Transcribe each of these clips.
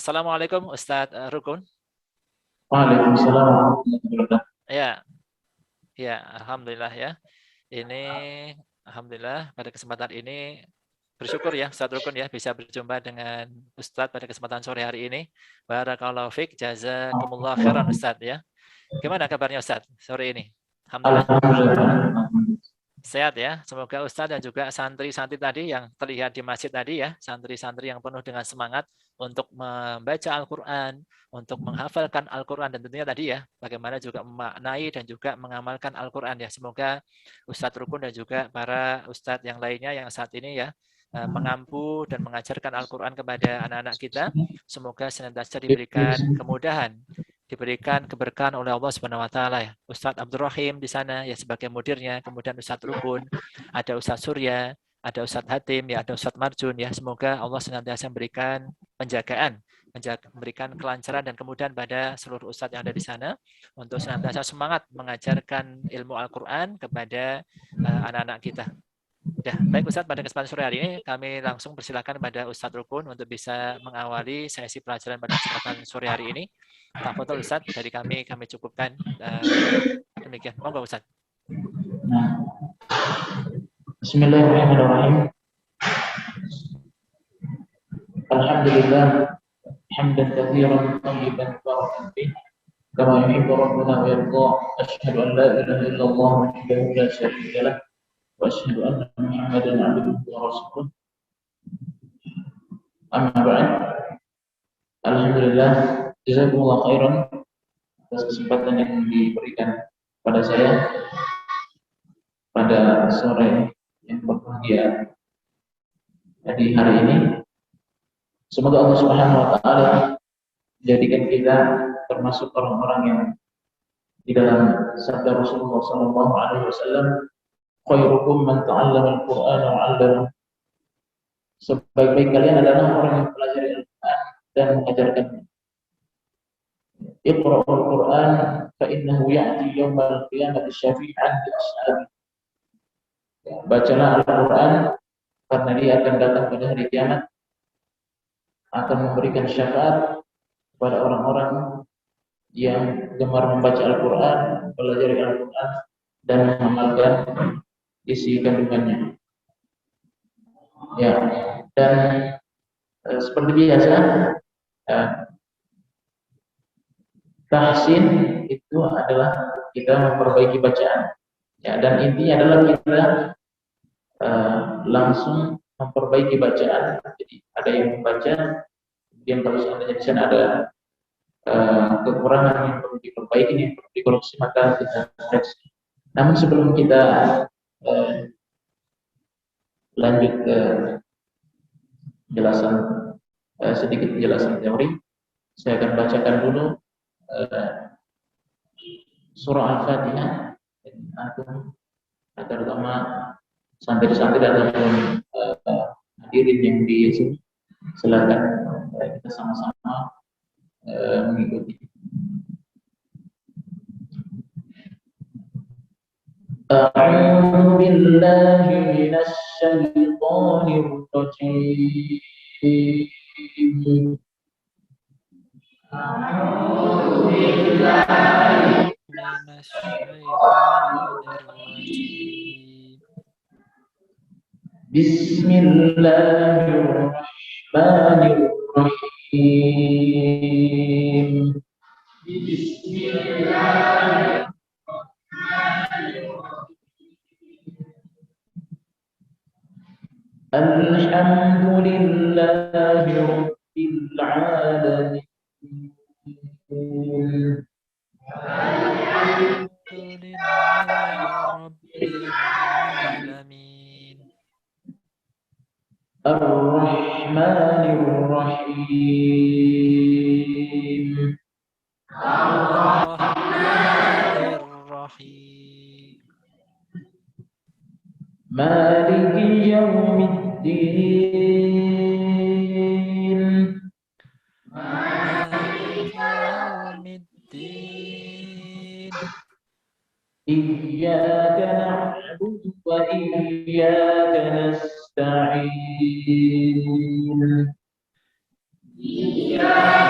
Assalamualaikum Ustadz Rukun. Waalaikumsalam warahmatullahi wabarakatuh. Ya, alhamdulillah ya. Ini alhamdulillah pada kesempatan ini bersyukur ya Ustadz Rukun ya bisa berjumpa dengan Ustadz pada kesempatan sore hari ini. Barakallahu fiik, jazakumullah khairan Ustadz ya. Gimana kabarnya Ustadz sore ini? Alhamdulillah. Alhamdulillah. Sehat ya. Semoga Ustadz dan juga santri-santri tadi yang terlihat di masjid tadi ya, santri-santri yang penuh dengan semangat untuk membaca Al-Quran, untuk menghafalkan Al-Quran, dan tentunya tadi ya, bagaimana juga memaknai dan juga mengamalkan Al-Quran ya. Semoga Ustadz Rukun dan juga para Ustadz yang lainnya yang saat ini ya, mengampu dan mengajarkan Al-Quran kepada anak-anak kita, semoga senantiasa diberikan kemudahan, diberikan keberkahan oleh Allah Subhanahu wa taala ya. Ustadz Abdul Rahim di sana ya sebagai mudirnya, kemudian Ustadz Rukun, ada Ustadz Surya, ada Ustadz Hatim ya, ada Ustadz Marjun ya. Semoga Allah senantiasa memberikan penjagaan, memberikan kelancaran dan kemudahan pada seluruh ustadz yang ada di sana untuk senantiasa semangat mengajarkan ilmu Al-Qur'an kepada anak-anak kita. Ya, baik Ustadz, pada kesempatan sore hari ini kami langsung persilakan kepada Ustadz Rukun untuk bisa mengawali sesi pelajaran pada kesempatan sore hari ini. Tafadhol Ustadz, dari kami cukupkan demikian. Monggo Ustadz. Bismillahirrahmanirrahim. Alhamdulillah hamdan katsiran thayyiban mubarakan fih kama yuhibbu rabbuna wa yarda. Asyhadu an la ilaha illallah wahdahu la syarika lah wa asyhadu anna Muhammadan abduhu wa rasuluh. Amma ba'd. Alhamdulillah, jazakumullah khairan atas kesempatan yang diberikan pada saya pada sore yang berbahagia di hari ini. Semoga Allah Subhanahu wa taala menjadikan kita termasuk orang-orang yang di dalam sabda Rasulullah sallallahu alaihi wasallam, khairukum man ta'allama al-Qur'ana wa 'allamahu. Sebaik-baik kalian adalah orang yang mempelajari Al-Qur'an dan mengajarkannya. Iqra'ul Qur'an fa innahu ya'ti yaumal qiyamati syafi'an li ashabi. Bacalah Al-Quran karena dia akan datang pada hari kiamat, akan memberikan syafaat kepada orang-orang yang gemar membaca Al-Quran, belajar Al-Quran, dan mengamalkan isi kandungannya. Ya, dan seperti biasa, tahsin itu adalah kita memperbaiki bacaan. Ya, dan intinya adalah kita langsung memperbaiki bacaan. Jadi ada yang membaca, kemudian kalau seandainya di sana ada kekurangan yang perlu diperbaiki, yang perlu dikoreksi, maka kita koreksi. Namun sebelum kita lanjut ke penjelasan sedikit penjelasan teori, saya akan bacakan dulu surah Al-Fatihah. Terutama santri-santri dan hadirin yang di sini, silakan kita sama-sama mengikuti. A'udzu billahi minasy syaithanir rajim. A'udzu billahi Bismillahirrahmanirrahim. Alhamdulillahi rabbil alamin. Ar-Rahmanir-Rahim. Ar-Rahmanir-Rahim. Maliki yaumiddin. Maliki yaumiddin. Iyyaka na'budu wa iyyaka nasta'in. Iyyaka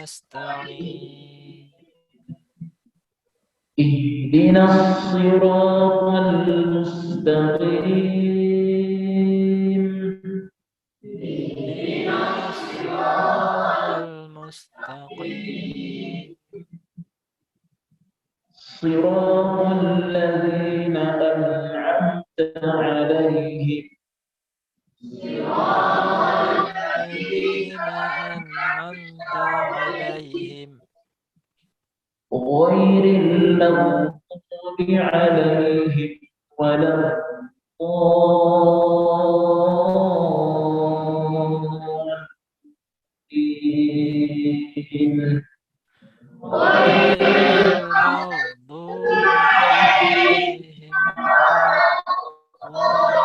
نستعين اهدنا الصراط المستقيم اهدنا الصراط المستقيم صراط الذين أنعمت عليهم الذين أنعمت عليهم غير المغضوب عليهم ولا الضالين غير المغضوب عليهم ولا الضالين.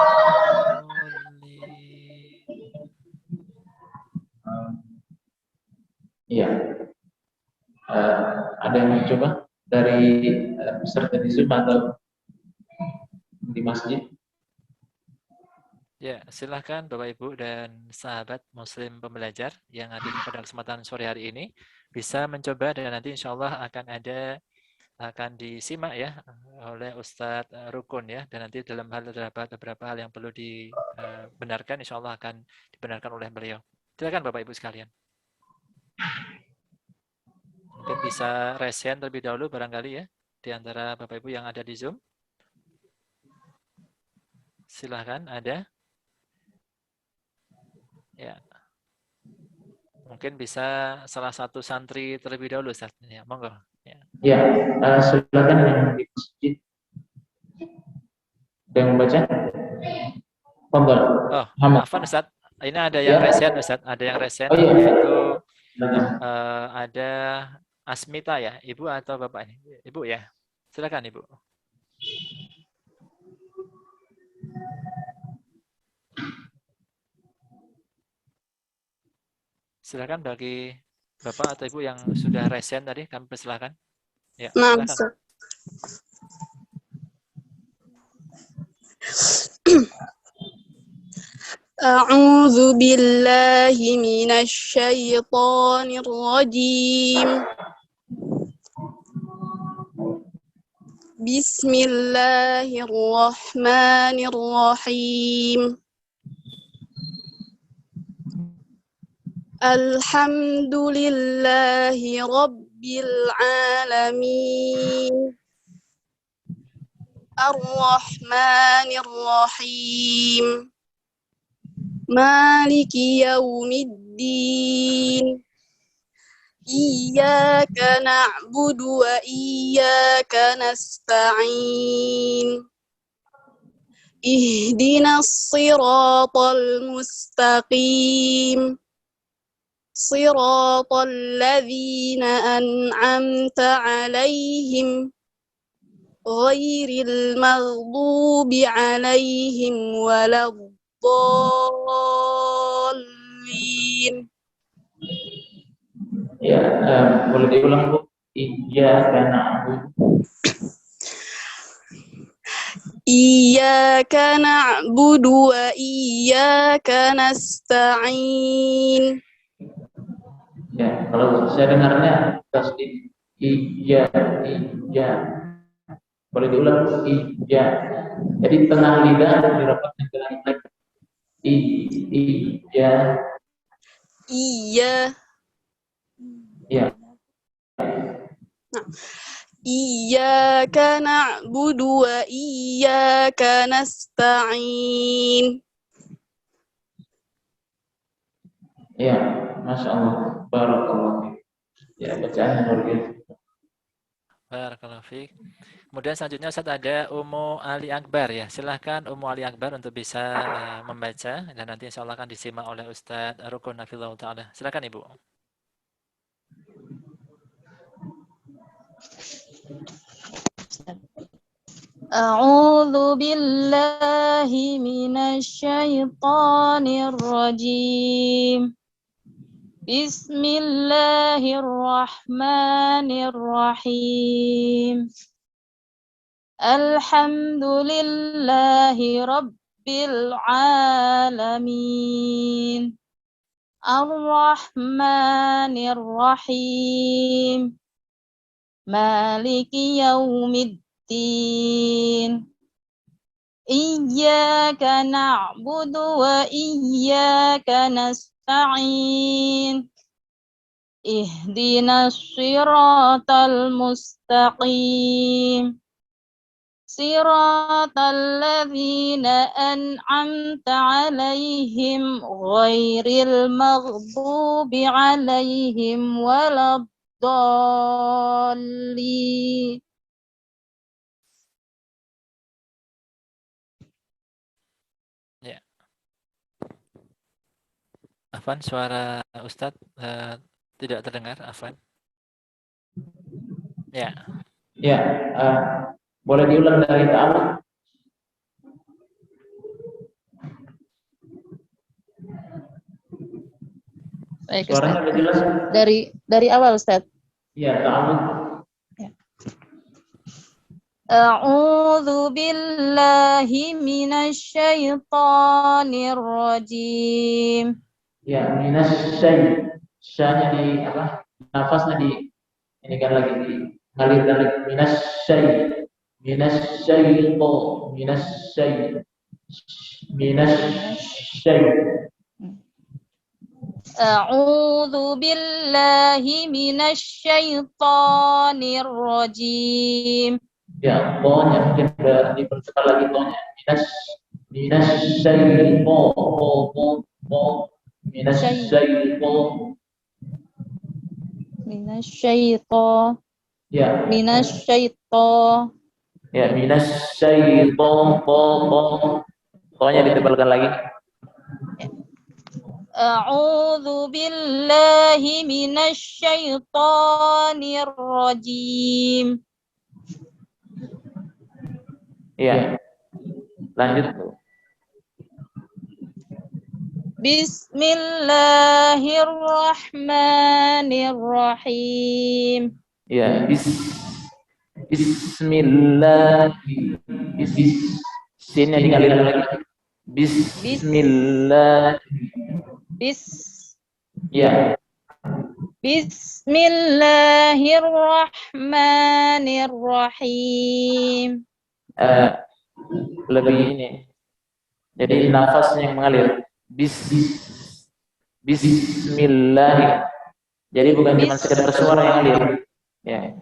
Ya, ada yang mau coba dari peserta di Zoom atau di masjid? Ya, silahkan Bapak Ibu dan sahabat Muslim pembelajar yang hadir pada kesempatan sore hari ini bisa mencoba dan nanti insya Allah akan disimak ya oleh Ustadz Rukun ya, dan nanti dalam hal beberapa hal yang perlu dibenarkan insya Allah akan dibenarkan oleh beliau. Silakan Bapak Ibu sekalian. Mungkin bisa resen terlebih dahulu barangkali ya di antara Bapak Ibu yang ada di Zoom. Silahkan, ada. Ya, mungkin bisa salah satu santri terlebih dahulu, Ustaz. Ya, monggo. Ya, silakan yang di masjid. Ada yang membaca? Monggo. Oh, maafan Ustaz. Ini ada yang resen, Ustaz. Ada yang resen. Oh, iya. Yaitu ada Asmita ya, Ibu atau Bapak ini? Ibu ya. Silakan Ibu. Silakan bagi Bapak atau Ibu yang sudah resen tadi, kami persilakan. Ya, silakan. أعوذ بالله من الشيطان الرجيم بسم الله الرحمن الرحيم الحمد لله رب العالمين الرحمن الرحيم مالك يوم الدين إياك نعبد وإياك نستعين اهدنا الصراط المستقيم صراط الذين أنعمت عليهم غير المغضوب عليهم ولا الضالين. Ya, boleh diulang Bu? Iyyaka na'budu. Iyyaka na'budu wa iyyaka nasta'in. Ya, kalau saya dengarnya tasdid iya. Boleh diulang? Iya. Jadi tengah lidah dirapatkan ke langit. Iya. Iya. Ya. Nah. Iyyaka na'budu wa iyyaka nasta'in. Ya, Masya Allah. Barakallahu. Ya, bacaan luar biasa. Barakallahu fiik. Kemudian selanjutnya Ustaz ada Ummu Ali Akbar ya. Silahkan Ummu Ali Akbar untuk bisa membaca dan nanti insya Allah akan disimak oleh Ustaz Rukun Hafizahullah Ta'ala. Silakan Ibu. A'udzu billahi minasyaitonir rajim. Bismillahirrahmanirrahim. Alhamdulillahi rabbil alamin. Ar-Rahmanir Rahim. Maliki Yaumiddin. Iyyaka na'budu wa iyyaka nasta'in. Ihdinas siratal mustaqim. Siratal ladzina an'amta 'alaihim ghairil maghdubi 'alaihim waladdallin. Ya. Afwan, suara Ustadz tidak terdengar, Afwan. Ya. Ya, boleh diulang dari ta'awud? Baik, Suaranya Ustaz. udah jelas? Dari awal, Ustaz. Ya, ta'awud. A'udzu billahi minasy syaithanir rajim. Ya, minasyai. Syanya di apa? Nafasnya di ini kan lagi mengalirkan lagi. Minasyai. Minasyai. Minasyai. Minasyai. A'udzu billahi minasy syaithanir rajim. Ya, tonya mungkin dipercepat lagi tonya. Minasyai. Minasyai. Minasyaiton. Ya. Minasyaiton. Ya, minasyaiton. Tonya ditebalkan lagi. A'udzu billahi minasy syaithanir rajim. Ya. Lanjut. Bismillahirrahmanirrahim. Ya, bismillah. Sinnya dikalikan lagi. Bismillah. Ya. Bismillahirrahmanirrahim. Lebih ini. Jadi nafasnya yang mengalir. Bismillah. Jadi bukan cuma sekedar suara yang ngalir. Ya.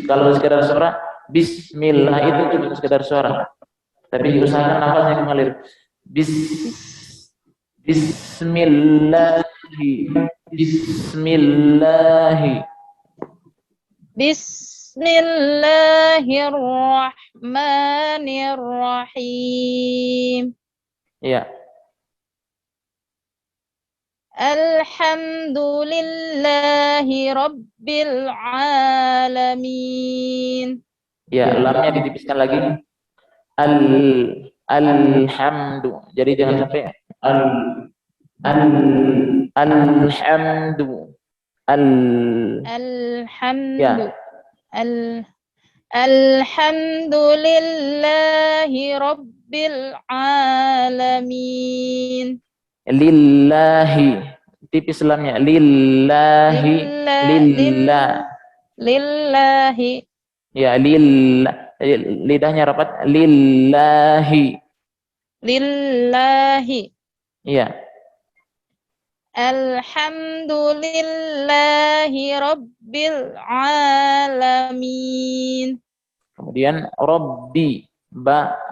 Kalau sekedar suara, bismillah itu cuma sekedar suara. Tapi diusahakan nafasnya yang mengalir. Bismillah. Bismillah. Bismillahirrahmanirrahim. Ya. Alhamdulillahi Rabbil Alamin. Ya, lamnya ditipiskan lagi. Alhamdu. Jadi jangan sampai alhamdu. Alhamdu. Ya. Alhamdulillahi Rabbil Alamin. Lillahi. Tipis lamnya. Lillahi. Lillahi. Ya, lidahnya rapat. Lillahi. Ya. Alhamdulillahi Rabbil Alamin. Kemudian Rabbi.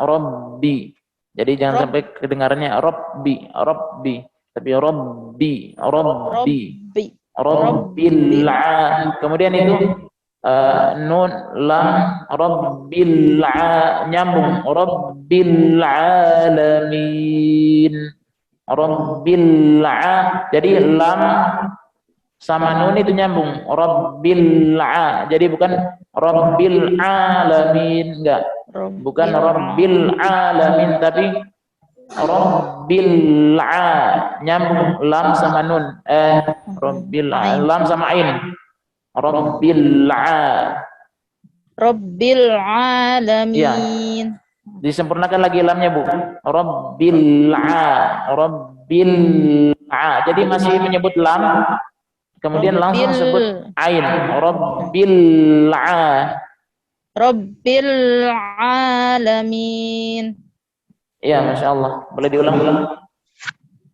Rabbi. Jadi jangan sampai kedengarannya Rabbi. Tapi Rabbil kemudian itu nun lam Rabbil nyambung Rabbil alamin. Jadi lam sama nun itu nyambung Rabbil jadi bukan Rabbil alamin, enggak. Bukan Rabbil alamin tapi Rabbil nyambung lam sama nun. Rabbil lam sama ain. Rabbil Rabbil alamin. Disempurnakan lagi lamnya, Bu. Rabbil a. Jadi masih menyebut lam, kemudian langsung sebut ain. Rabbil alamin. Ya, Masya Allah. Boleh diulang?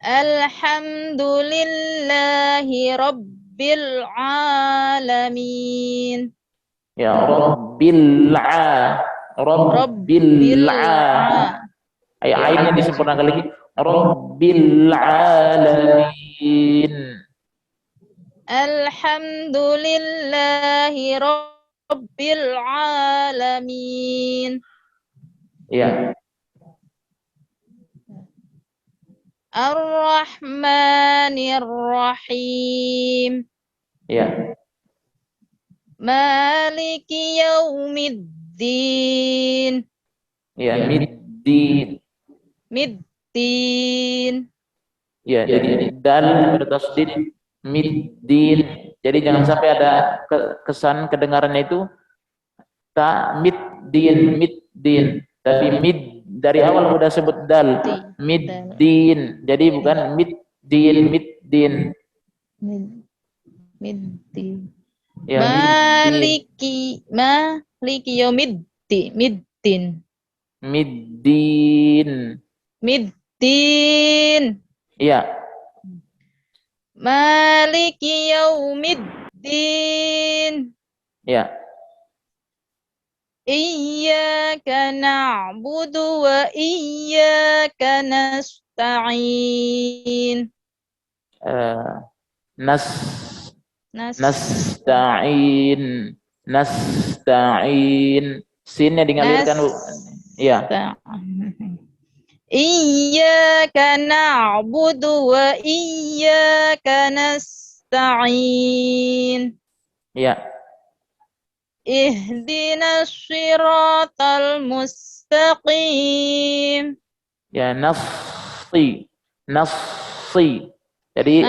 Alhamdulillahi rabbil alamin. Ya, Rabbil Ainnya disempurnakan lagi. Rabbil alamin. Alhamdulillahi rabbil alamin. Ya. Ar-Rahmanir Rahim. Ya. Maliki yaumiddin. Ya, middin. Middin. Ya, jadi dal bertasdid middin. Jadi jangan sampai ada kesan kedengarannya itu ta middin, tapi mid dari awal udah sebut dal middin. Jadi bukan middin. Middin. Ya, Maliki yaumiddin. Middin. Iya. Maliki yaumiddin. Iya. Iyyaka na'budu wa iyyaka nasta'in. Nasta'in. Sinnya dialirkan, Bu. Iya. Iyyaka na'budu wa iyyaka nasta'in. Iya. Ihdinas siratal mustaqim. Ya, nafsi. Jadi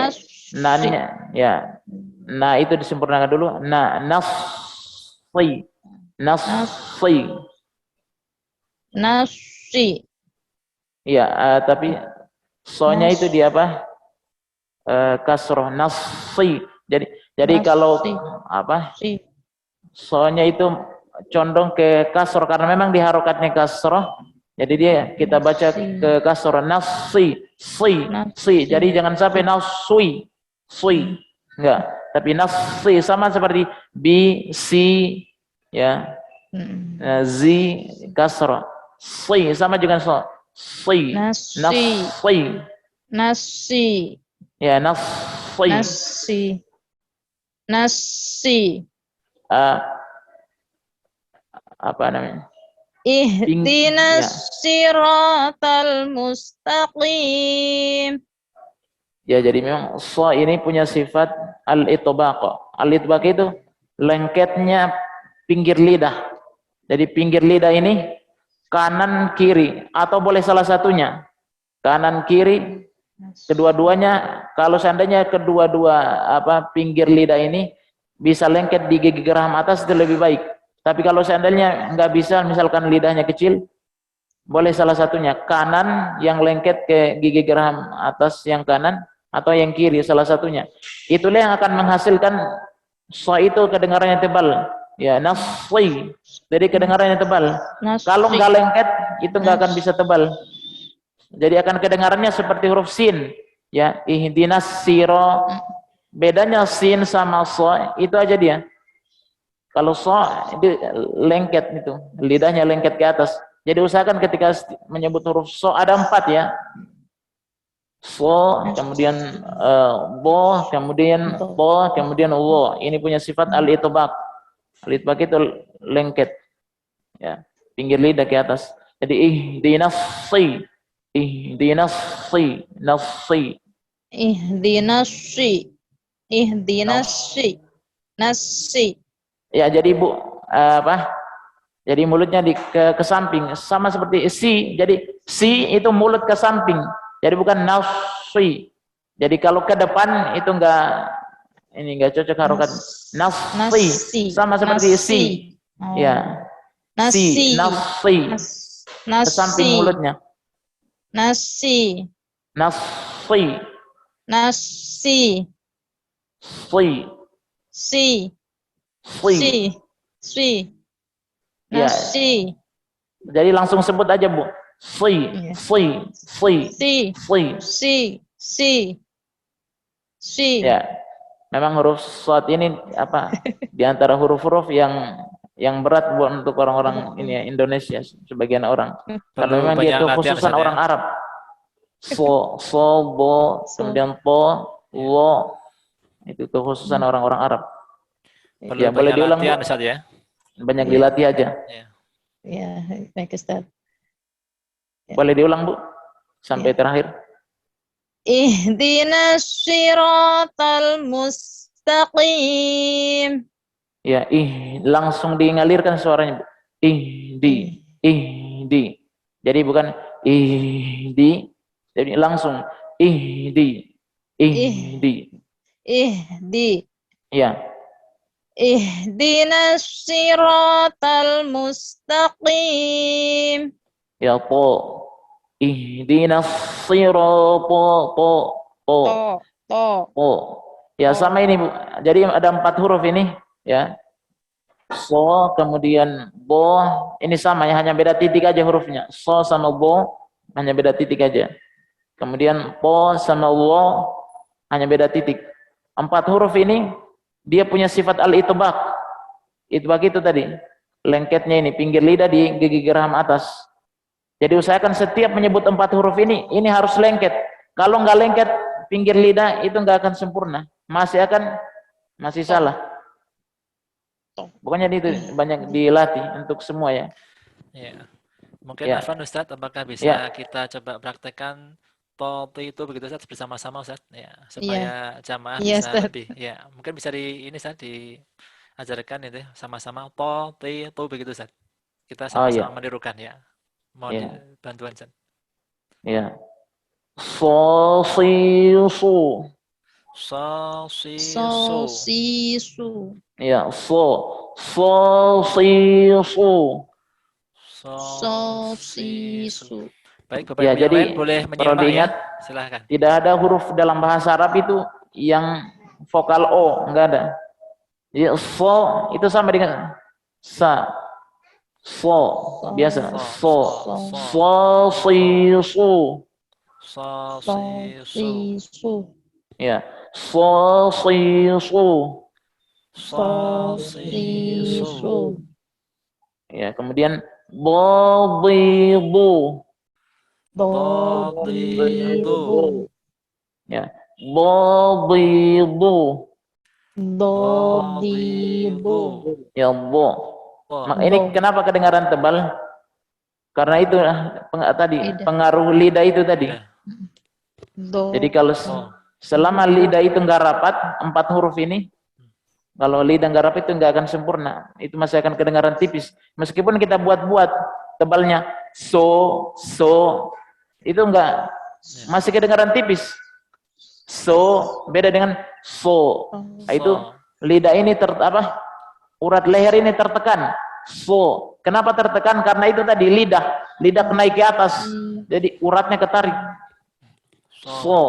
nanya ya. Nah, itu disempurnakan dulu. Nah, nafsi. Iya, tapi sonya itu di apa? Kasroh, nafsi. Jadi kalau apa? Sonya itu condong ke kasroh karena memang di harokatnya kasroh. Jadi dia kita baca ke kasroh nafsi, Jadi jangan sampai nafsui, enggak. Tapi nafsi sama seperti bi, si, ya, zi, kasroh, sama juga nasi. Ya, nafsi. Apa namanya? Ihdinas siratal mustaqim. Ya, jadi memang so ini punya sifat al-itbaq. Al-itbaq itu lengketnya pinggir lidah. Jadi pinggir lidah ini kanan kiri atau boleh salah satunya. Kanan kiri kedua-duanya. Kalau seandainya kedua-dua pinggir lidah ini bisa lengket di gigi geraham atas itu lebih baik. Tapi kalau seandainya nggak bisa, misalkan lidahnya kecil, boleh salah satunya kanan yang lengket ke gigi geraham atas yang kanan atau yang kiri salah satunya. Itulah yang akan menghasilkan so itu kedengarannya tebal. Ya, nafsi. Jadi kedengarannya tebal. Kalau nggak lengket itu nggak akan bisa tebal. Jadi akan kedengarannya seperti huruf sin. Ya, ihdinas siro. Bedanya sin sama so itu aja dia. Kalau so itu lengket itu, lidahnya lengket ke atas. Jadi usahakan ketika menyebut huruf so ada 4 ya. So, kemudian bo, kemudian bo, kemudian wo. Ini punya sifat al-itbaq. Al-itbaq itu lengket. Ya, pinggir lidah ke atas. Jadi ihdinassi. Nasi. Ya, jadi Bu jadi mulutnya ke samping sama seperti si. Jadi si itu mulut ke samping. Jadi bukan nafsi. Jadi kalau ke depan itu enggak cocok harokat. Nafsi sama seperti si. Ya. Nafsi. ke samping nasi, mulutnya. nasi, Nasi, nasi, si, si, si. si, Ya, nasi, jadi langsung sebut aja, Bu. Si, Iya. si, si, si, si. si, Ya, memang huruf shad ini apa? Di antara huruf-huruf yang berat buat untuk orang-orang ini ya, Indonesia sebagian orang. Karena Perlu memang dia banyak latihan kekhususan Ustaz ya. orang Arab. So, bo, So. kemudian po, wo. Itu kekhususan orang-orang Arab. Perlu Ya, boleh banyak diulang, latihan Bu. Ustaz ya. Banyak Iya. dilatih aja. Ya. Ya, baik Ustaz. Boleh diulang, Bu, sampai Ya. terakhir. Ihdinas siratal mustaqim. Ya, langsung diingalirkan suaranya, Bu. Di. Jadi bukan di, jadi langsung di. Ihdi. Ya, Ihdinas siratal mustaqim. ya po. Ihdinas sirata po. To. Ya, sama ini, Bu. Jadi ada 4 huruf ini, ya. So, kemudian bo, ini sama ya, hanya beda titik aja hurufnya. So sama bo, hanya beda titik aja. Kemudian po sama wo, hanya beda titik. 4 huruf ini, dia punya sifat al-itbaq. Itbaq itu tadi, lengketnya ini, pinggir lidah di gigi geraham atas. Jadi usahakan setiap menyebut 4 huruf ini harus lengket. Kalau nggak lengket, pinggir lidah itu nggak akan sempurna. Masih salah. Pokoknya itu banyak dilatih untuk semua ya. Ya. Mungkin Ya. Afwan Ustaz, apakah bisa Ya. kita coba praktekkan tolti itu begitu Ustaz bersama-sama Ustaz ya, supaya jamaah Iya, bisa Ustaz. lebih ya. Mungkin bisa Ustaz diajarkan itu ya, sama-sama tolti itu begitu Ustaz. Kita sama-sama Ya. menirukan ya. Mohon bantuan Ustaz. Ya. So, si, su. So, si, So, su. si, su. Ya, so, si, su. So, si, su. Baik, Bapak Ya, Ibu yang jadi lain boleh perlu menyimak ya. diingat, Silahkan. tidak ada huruf dalam bahasa Arab itu yang vokal O, enggak ada. Ya, so itu sama dengan sa, so, biasa, so, si, su. So, So, si, su. si, su. Ya, so, si, su. So, si, su. Ya, kemudian bo, bi, bu. Do, di, bu. Ya, bo, bi, bu. Do, di, bu. Ya, bo. Ini kenapa kedengaran tebal? Karena itu tadi pengaruh lidah itu tadi. Do. Jadi kalau selama lidah itu nggak rapat, 4 huruf ini, kalau lidah nggak rapat itu nggak akan sempurna. Itu masih akan kedengaran tipis. Meskipun kita buat tebalnya so, itu enggak, masih kedengaran tipis. So beda dengan so. Itu lidah ini urat leher ini tertekan. So, kenapa tertekan? Karena itu tadi lidah naik ke atas, jadi uratnya ketarik. So,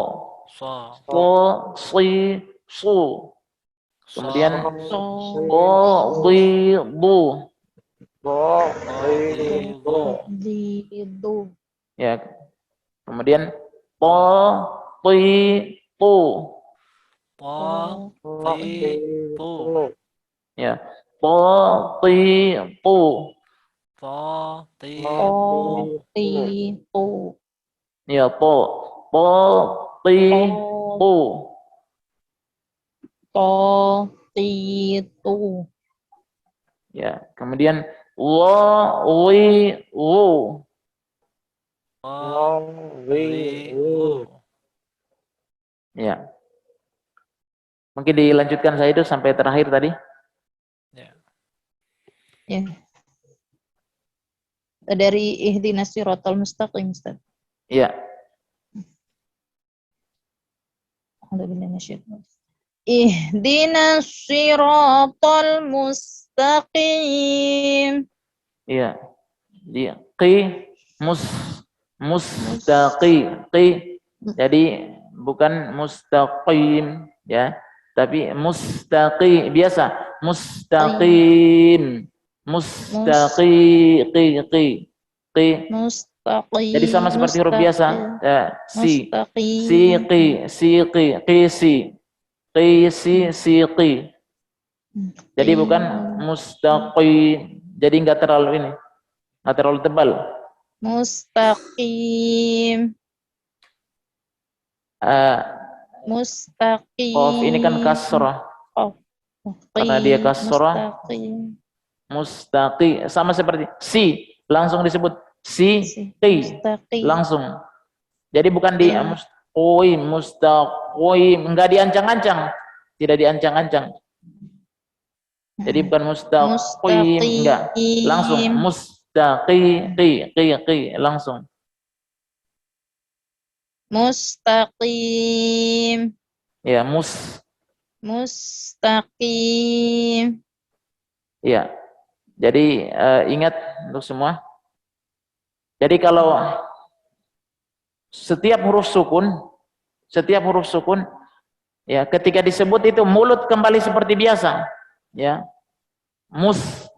si, su. Kemudian bo, bi, bu. Ya. Kemudian po, pi, pu. Ya. Po, pi, pu. Ya, po, pi, pu. Ya, kemudian wo, wi, wu. Ya. Mungkin dilanjutkan saya itu sampai terakhir tadi. Ya. Dari ihdinas siratal mustaqim, Ustaz. Ya. Ihdinas siratal mustaqim. Iya. Dia qi mus mustaqi qi. Jadi bukan mustaqim ya, tapi mustaqi biasa mustaqim mustaqi qi qi qi. Mustaqim. Jadi sama seperti huruf biasa ya, si Mustaqim. si qi. Jadi bukan mustaqi. Jadi enggak terlalu ini, enggak terlalu tebal. Mustaqim. Mustaqim. Qaf ini kan kasrah. Karena dia kasrah. Mustaqim. Mustaqi sama seperti si, langsung disebut si qi langsung. Jadi bukan di mustaqim, enggak diancang-ancang, tidak diancang-ancang. Jadi bukan mustaqim, enggak, langsung mustaqi qi langsung. Mustaqim. Ya, Mustaqim. Ya. Jadi ingat untuk semua. Jadi kalau setiap huruf sukun ya ketika disebut itu mulut kembali seperti biasa. Ya.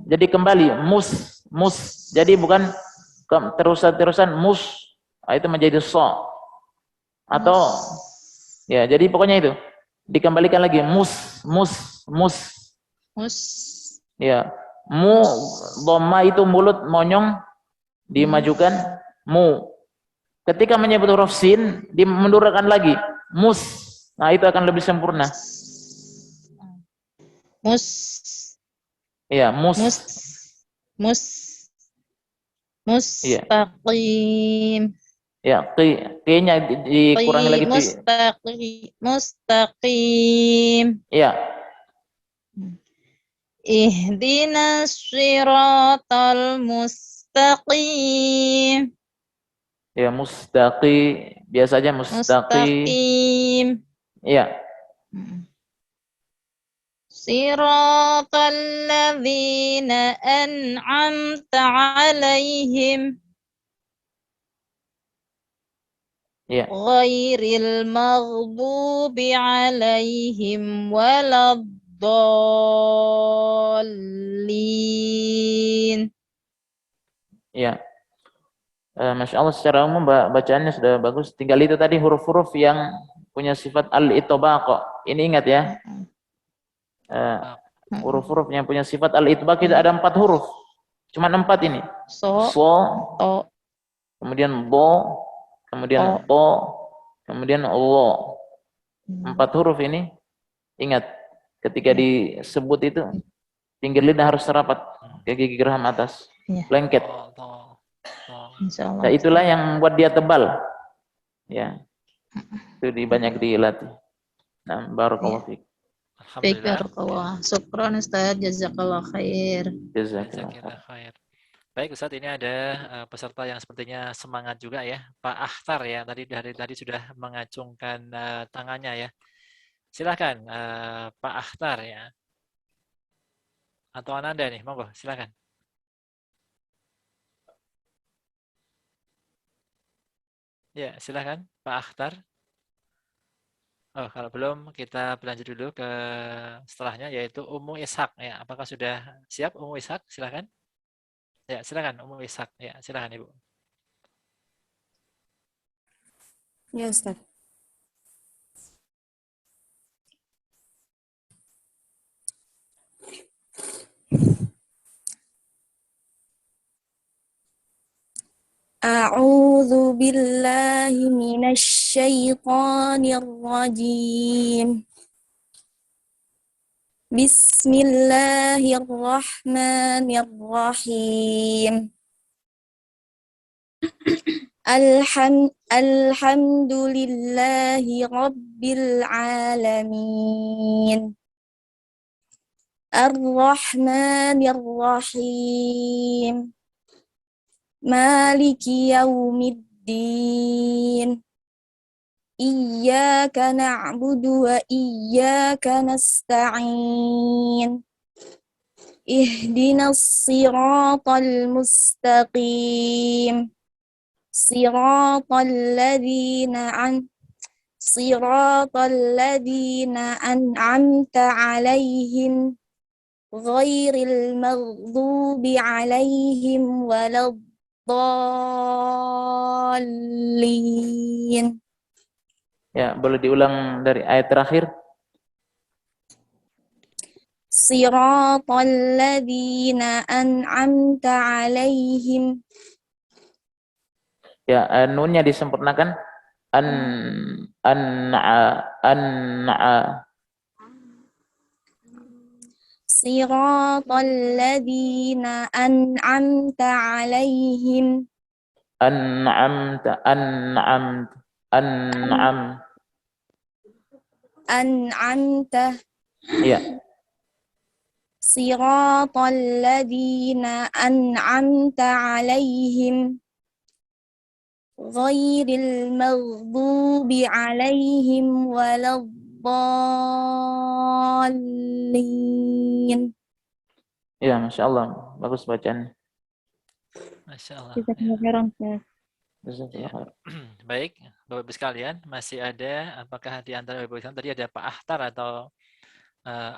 Jadi kembali mus. Jadi bukan terusan itu menjadi so. Atau ya, jadi pokoknya itu dikembalikan lagi mus. Ya, dhamma itu mulut monyong dimajukan mu. Ketika menyebut huruf sin dimundurkan lagi mus. Nah, itu akan lebih sempurna. Ya, Mustaqim. Ya, qi-nya dikurangi lagi. Mustaqim. Ya. Ihdinas siratal mustaqim. Ya, mustaqi biasa aja mustaqim. Ya. Siratal ladzina an'amta 'alaihim. Ya. Ghairil maghdubi 'alaihim waladdallin. Ya. Masya Allah, secara umum bacaannya sudah bagus. Tinggal itu tadi huruf-huruf yang punya sifat al-itbaq. Ini ingat ya. Huruf-huruf yang punya sifat al-itbaq itu ada 4 huruf. Cuma 4 ini. So, to, kemudian bo, kemudian to, kemudian lo. 4 huruf ini ingat ketika disebut itu pinggir lidah harus rapat ke gigi geraham atas, lengket. Nah, itulah yang membuat dia tebal. Ya. Itu banyak dilatih. Nah, barakallahu fiik. Alhamdulillah. Syukran Ustaz, jazakallah khair. Jazakallah khair. Baik Ustaz, ini ada peserta yang sepertinya semangat juga ya, Pak Akhtar ya. Dari tadi sudah mengacungkan tangannya ya. Silakan Pak Akhtar ya. Atau Ananda nih, monggo silakan. Ya, silakan Pak Akhtar. Oh, kalau belum kita berlanjut dulu ke setelahnya yaitu Ummu Ishaq ya. Apakah sudah siap Ummu Ishaq? Silakan. Ya, silakan Ummu Ishaq. Ya, silakan Ibu. Ya, Ustaz. A'udzu billahi minasy syaithanir rajim. Bismillahirrahmanirrahim. Alhamdulillahi rabbil alamin. Ar-Rahmanir Rahim. Maliki yaumiddin. Iyyaka na'budu wa iyyaka nasta'in. Ihdinas siratal mustaqim. Siratal ladzina an'amta 'alaihim ghairil maghdubi 'alaihim waladdallin. Ya, boleh diulang dari ayat terakhir. Siratal ladzina an'amta 'alaihim. Ya, nunnya disempurnakan. An'a. Siratal ladzina an'amta 'alaihim. An'am. An'amta. Ya, Siratal ladzina an'amta 'alaihim ghairil maghdubi 'alaihim waladdallin. ya, Masya Allah, bagus bacaannya. Masya Allah. Kita Ya. Jazakallah khair. Baik, Bapak Ibu sekalian, masih ada, apakah di antara Bapak Ibu sekalian tadi ada Pak Akhtar atau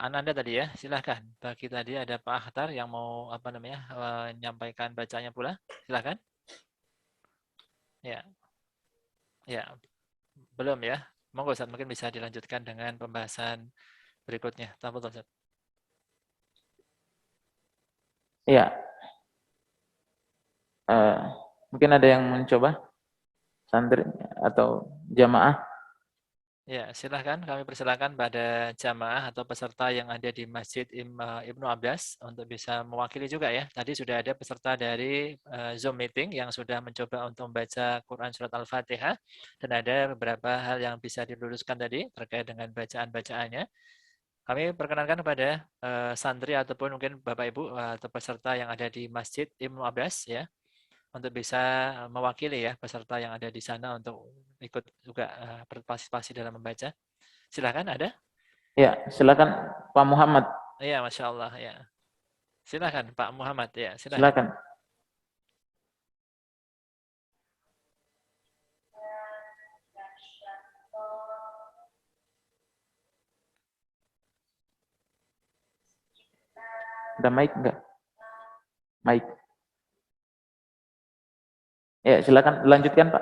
Ananda tadi ya? Silahkan. Bagi tadi ada Pak Akhtar yang mau menyampaikan bacanya pula. Silahkan. Ya, ya, belum ya. Monggo Ustaz, mungkin bisa dilanjutkan dengan pembahasan berikutnya. Tafadhol Ustaz. Ya, mungkin ada yang mencoba santri atau jamaah. Ya, silahkan. Kami persilakan pada jamaah atau peserta yang ada di Masjid Ibnu Abbas untuk bisa mewakili juga ya. Tadi sudah ada peserta dari Zoom meeting yang sudah mencoba untuk membaca Quran Surat Al-Fatihah. Dan ada beberapa hal yang bisa diluruskan tadi terkait dengan bacaan-bacaannya. Kami perkenalkan kepada santri ataupun mungkin Bapak Ibu atau peserta yang ada di Masjid Ibnu Abbas ya, untuk bisa mewakili ya peserta yang ada di sana untuk ikut juga berpartisipasi dalam membaca. Silakan, ada? Ya, silakan Pak Muhammad. Iya, Masya Allah ya. Silakan Pak Muhammad ya. Silakan. Ada mic enggak? Mic. Ya, silakan lanjutkan Pak.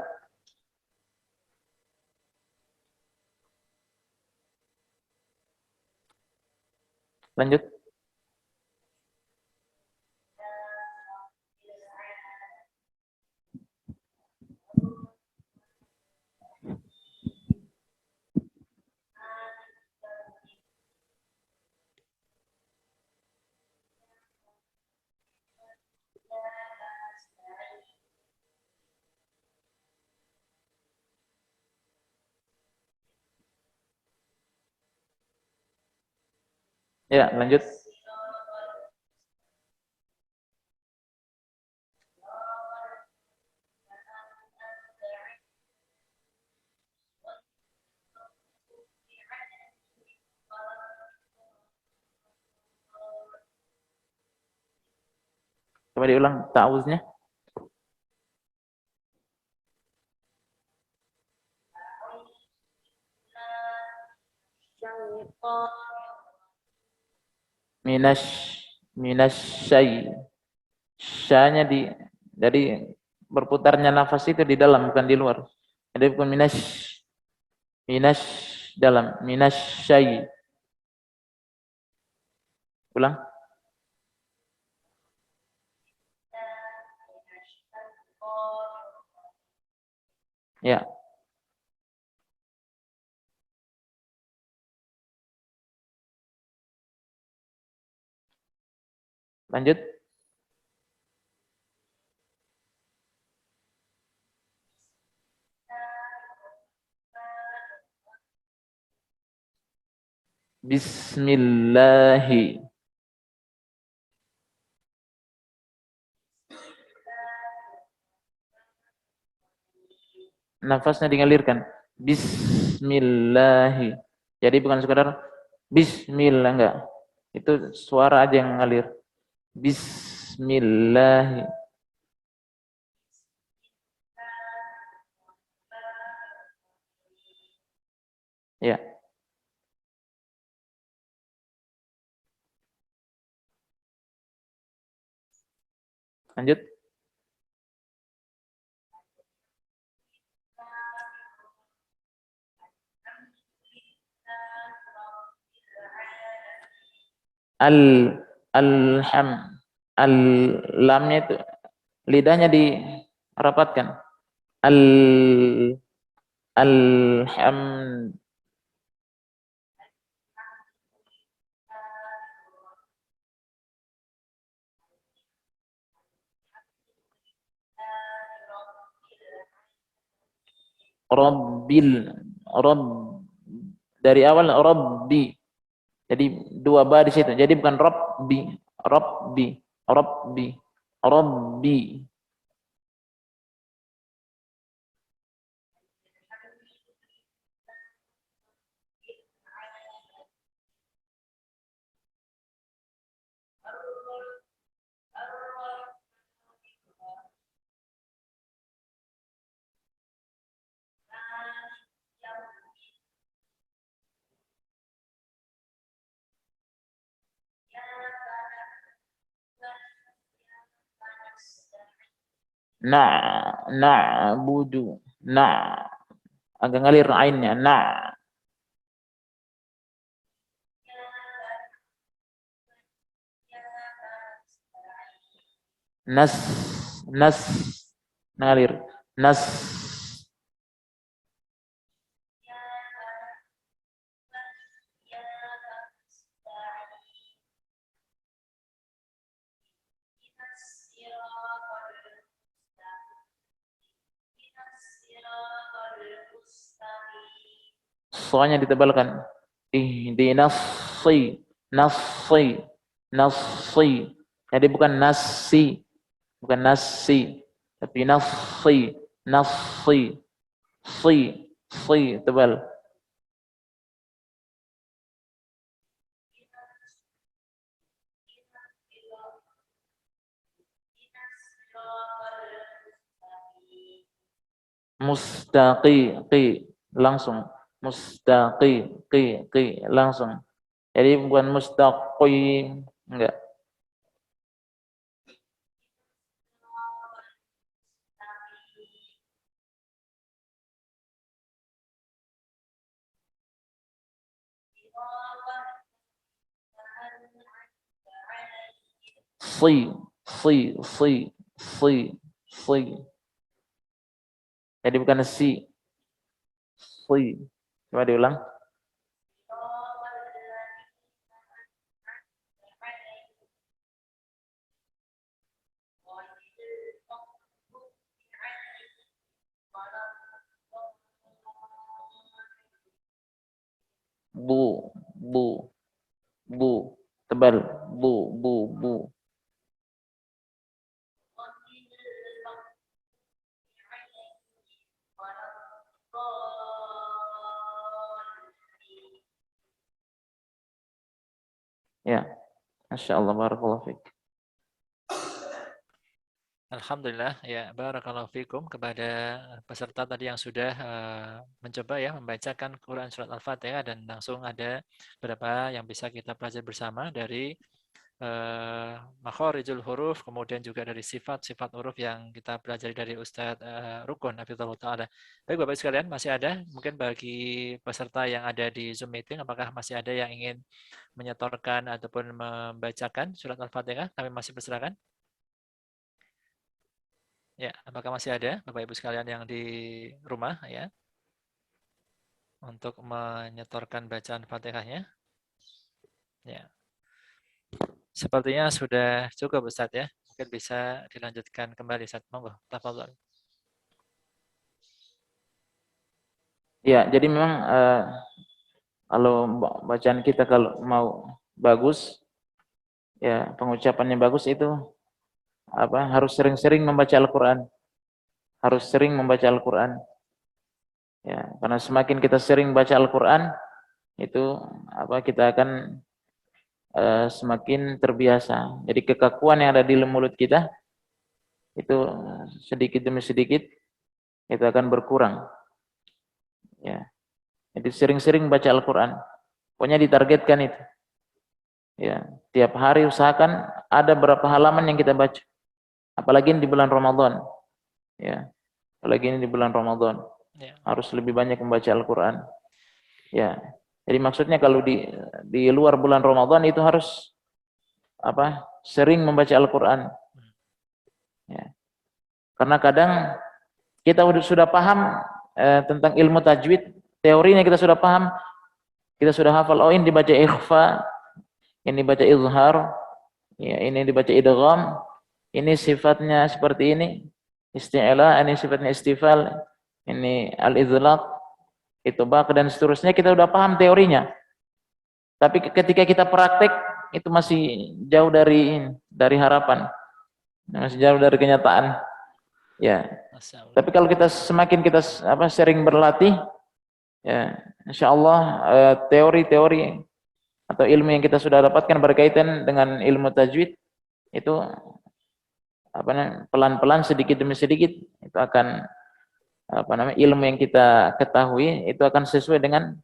Lanjut. Ya, lanjut. Coba diulang ta'awuznya. Syai. Syanya dari berputarnya nafas itu di dalam bukan di luar. Jadi bukan minas dalam syai. Ulang. Ya. Lanjut. Bismillahi. Nafasnya digalirkan. Bismillahi. Jadi bukan sekadar bismillah, enggak. Itu suara aja yang ngalir. Bismillahi. Lanjut. Alham, lamnya itu lidahnya dirapatkan. Alham, Rabb, dari awal Rabbi. Jadi dua ba di situ. Jadi bukan Rabbi. Na'budu. Agak ngalir ainnya. Nas ngalir. Soalnya ditebalkan. Nasi. Jadi bukan nasi, tapi nasi. Tebal. Mustaqi, langsung. Qi, langsung. Jadi bukan mustaqi, enggak. Si. Jadi bukan si. Coba diulang. Bu. Tebal. Bu. Ya, Masya Allah, barakallahu fiik. Alhamdulillah, ya barakallahu fikum kepada peserta tadi yang sudah mencoba ya membacakan Quran surat Al-Fatihah, dan langsung ada beberapa yang bisa kita pelajari bersama dari makharijul huruf, kemudian juga dari sifat-sifat huruf yang kita pelajari dari Ustadz Rukun hafizahullah taala. Baik Bapak sekalian, masih ada mungkin bagi peserta yang ada di Zoom meeting, apakah masih ada yang ingin menyetorkan ataupun membacakan surat Al-Fatihah? Kami masih persilakan. Ya, apakah masih ada Bapak Ibu sekalian yang di rumah ya untuk menyetorkan bacaan Fatihahnya? Ya. Sepertinya sudah cukup Ustaz ya. Mungkin bisa dilanjutkan kembali Ustaz. Monggo, tafadhol. Ya, jadi memang kalau bacaan kita kalau mau bagus, ya pengucapannya bagus itu harus sering-sering membaca Al-Quran. Ya, karena semakin kita sering baca Al-Quran, itu kita akan semakin terbiasa. Jadi kekakuan yang ada di mulut kita itu sedikit demi sedikit itu akan berkurang. Ya. Jadi sering-sering baca Al-Quran. Pokoknya ditargetkan itu. Ya, tiap hari usahakan ada berapa halaman yang kita baca. Apalagi di bulan Ramadan. Ya. Apalagi ini di bulan Ramadan. Ya. Harus lebih banyak membaca Al-Qur'an. Ya. Jadi maksudnya kalau di luar bulan Ramadan itu harus sering membaca Al-Qur'an. Ya. Karena kadang kita sudah paham tentang ilmu tajwid, teorinya kita sudah paham, kita sudah hafal, oh ini dibaca ikhfa, ini dibaca izhar, ya, ini dibaca idgham, ini sifatnya seperti ini, isti'la, ini sifatnya istifal, ini al-idlaq, itbaq dan seterusnya, kita sudah paham teorinya. Tapi ketika kita praktek itu masih jauh dari harapan. Masih jauh dari kenyataan. Ya. Tapi kalau semakin kita sering berlatih, ya, insyaallah teori-teori atau ilmu yang kita sudah dapatkan berkaitan dengan ilmu tajwid itu pelan-pelan sedikit demi sedikit itu akan ilmu yang kita ketahui itu akan sesuai dengan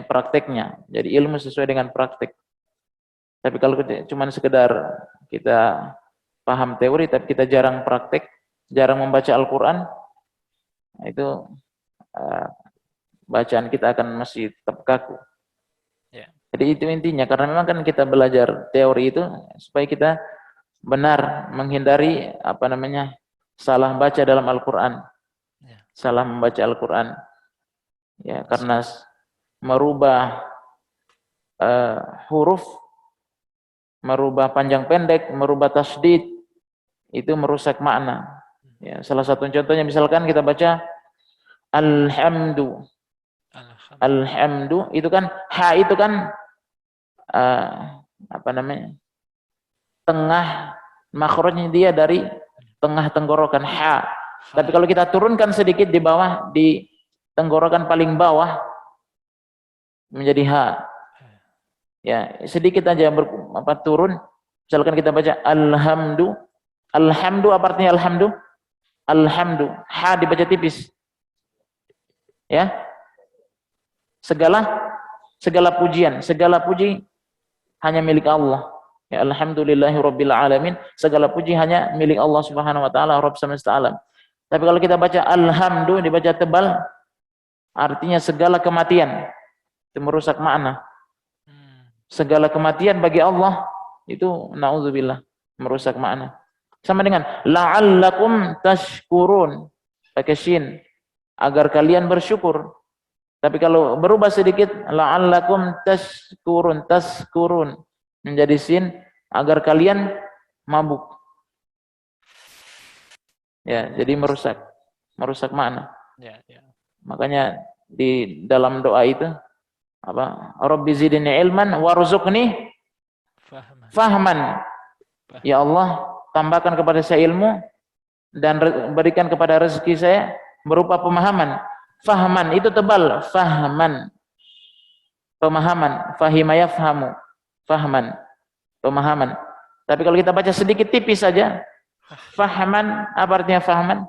prakteknya. Jadi ilmu sesuai dengan praktek. Tapi kalau cuma sekedar kita paham teori tapi kita jarang praktek, jarang membaca Al-Qur'an, itu bacaan kita akan masih tetap kaku. Ya. Jadi itu intinya, karena memang kan kita belajar teori itu supaya kita benar menghindari salah baca dalam Al-Qur'an. Ya. Salah membaca Al-Qur'an. Ya, karena merubah huruf, merubah panjang pendek, merubah tasdid itu merusak makna. Ya, salah satu contohnya misalkan kita baca alhamdu. Alhamdu itu kan ha itu kan tengah makhrajnya dia dari tengah tenggorokan ha. Tapi kalau kita turunkan sedikit di bawah di tenggorokan paling bawah menjadi ha. Ya, sedikit aja turun. Misalkan kita baca alhamdu. Alhamdu apa artinya alhamdu? Alhamdu. Ha dibaca tipis. Ya. Segala pujian, segala puji hanya milik Allah. Ya, alhamdulillahirabbil alamin. Segala puji hanya milik Allah Subhanahu wa taala, Rabb semesta alam. Tapi kalau kita baca alhamdu dibaca tebal, artinya segala kematian. Itu merusak makna. Segala kematian bagi Allah itu naudzubillah merusak makna. Sama dengan la'allakum tashkurun, pakai shin, agar kalian bersyukur. Tapi kalau berubah sedikit la'allakum taskurun menjadi sin, agar kalian mabuk. Ya, jadi merusak makna. Ya, ya. Makanya di dalam doa itu Rabbi zidni ilman warzuqni fahman. Ya Allah, tambahkan kepada saya ilmu dan berikan kepada rezeki saya berupa pemahaman. Fahman itu tebal, fahman. Pemahaman, fahima yafhamu. Fahman, pemahaman. Tapi kalau kita baca sedikit tipis saja, fahman, apa artinya fahman?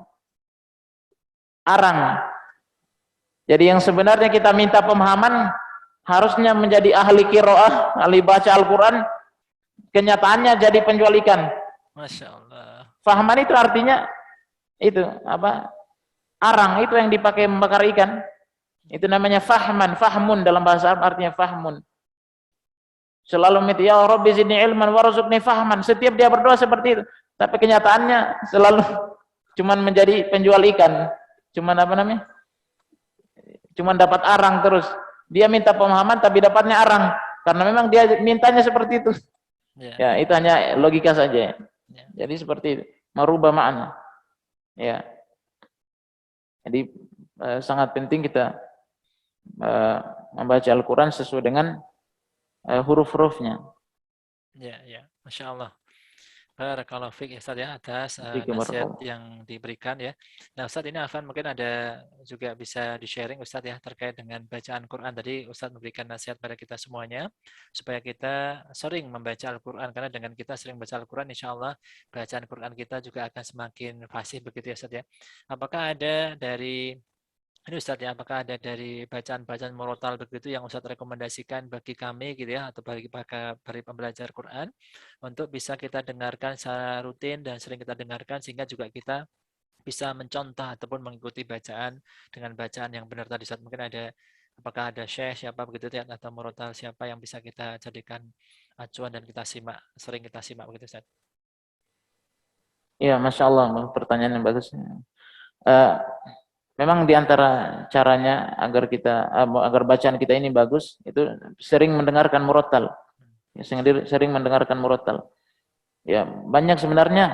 Arang. Jadi yang sebenarnya kita minta pemahaman harusnya menjadi ahli qiraah, ahli baca Al-Qur'an, kenyataannya jadi penjual ikan. Masya Allah. Fahman itu artinya itu arang itu yang dipakai membakar ikan. Itu namanya fahman, fahmun dalam bahasa Arab artinya fahmun. Selalu minta ya Rabbi zidni ilman warzuqni fahman. Setiap dia berdoa seperti itu. Tapi kenyataannya selalu cuman menjadi penjual ikan. Cuman cuman dapat arang terus. Dia minta pemahaman tapi dapatnya arang karena memang dia mintanya seperti itu. Ya, itu hanya logika saja. Ya. Jadi seperti itu, merubah makna. Ya. Jadi sangat penting kita membaca Al-Qur'an sesuai dengan huruf-hurufnya. Ya, ya. Masya Allah. Barakallahu fiik Ustaz ya atas nasihat yang diberikan ya. Nah Ustaz ini Afan mungkin ada juga bisa di-sharing Ustaz ya terkait dengan bacaan Quran. Tadi Ustaz memberikan nasihat pada kita semuanya supaya kita sering membaca Al-Quran, karena dengan kita sering baca Al-Quran insya Allah bacaan Quran kita juga akan semakin fasih begitu ya Ustaz ya. Apakah ada dari Ini Ustadz ya, apakah ada dari bacaan-bacaan murotal begitu yang Ustadz rekomendasikan bagi kami gitu ya, atau bagi pembelajar Quran untuk bisa kita dengarkan secara rutin dan sering kita dengarkan sehingga juga kita bisa mencontoh ataupun mengikuti bacaan dengan bacaan yang benar tadi Ustadz. Mungkin ada, apakah ada syekh siapa begitu ya, atau murotal siapa yang bisa kita jadikan acuan dan kita simak, sering kita simak begitu Ustadz. Ya, Masya Allah, pertanyaan yang bagus. Memang di antara caranya agar agar bacaan kita ini bagus itu sering mendengarkan murotal, sering mendengarkan murotal. Ya, banyak sebenarnya